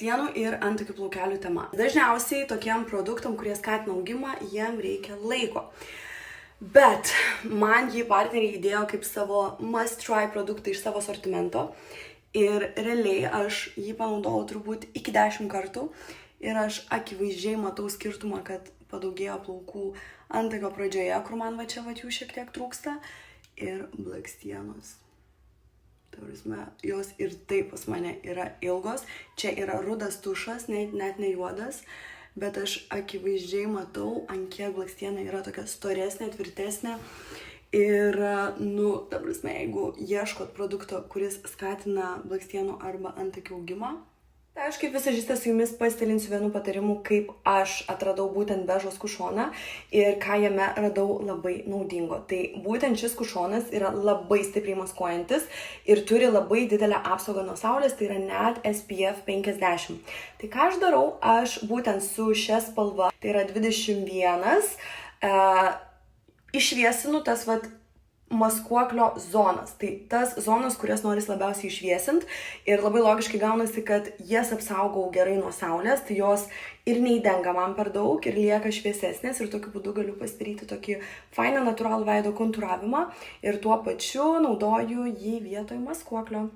blakstienų ir antakių plaukelių tema. Dažniausiai tokiem produktam, kurie skatina augimą, jiem reikia laiko. Bet man jį partneriai įdėjo kaip savo must try produktą iš savo sortimento. Ir realiai aš jį panaudojau turbūt iki 10 kartų. Ir aš akivaizdžiai matau skirtumą, kad padaugėjo plaukų antakio pradžioje, kur man va čia jų šiek tiek trūksta. Ir blakstienos. Jos ir taip pas mane yra ilgos. Čia yra rudas tušas, net ne juodas. Bet aš akivaizdžiai matau, ant kiek blakstiena yra tokia storesnė, tvirtesnė. Ir, jeigu ieškot produkto, kuris skatina blakstienų arba antakių augimą, tai aš kaip visažistė su jumis pasidalinsiu vienu patarimu, kaip aš atradau būtent bežos kušoną ir ką jame radau labai naudingo. Tai būtent šis kušonas yra labai stipriai maskuojantis ir turi labai didelę apsaugą nuo saulės, tai yra net SPF 50. Tai ką aš darau, aš būtent su šia spalva, tai yra 21, išviesinu tas maskuoklio zonas. Tai tas zonas, kurias noris labiausiai išviesint ir labai logiškai gaunasi, kad jas apsaugau gerai nuo saulės, tai jos ir neįdenga man per daug ir lieka šviesesnės ir tokiu būdu galiu pasidaryti tokį fainą natūralų veido kontūravimą ir tuo pačiu naudoju jį vietoj maskuoklio.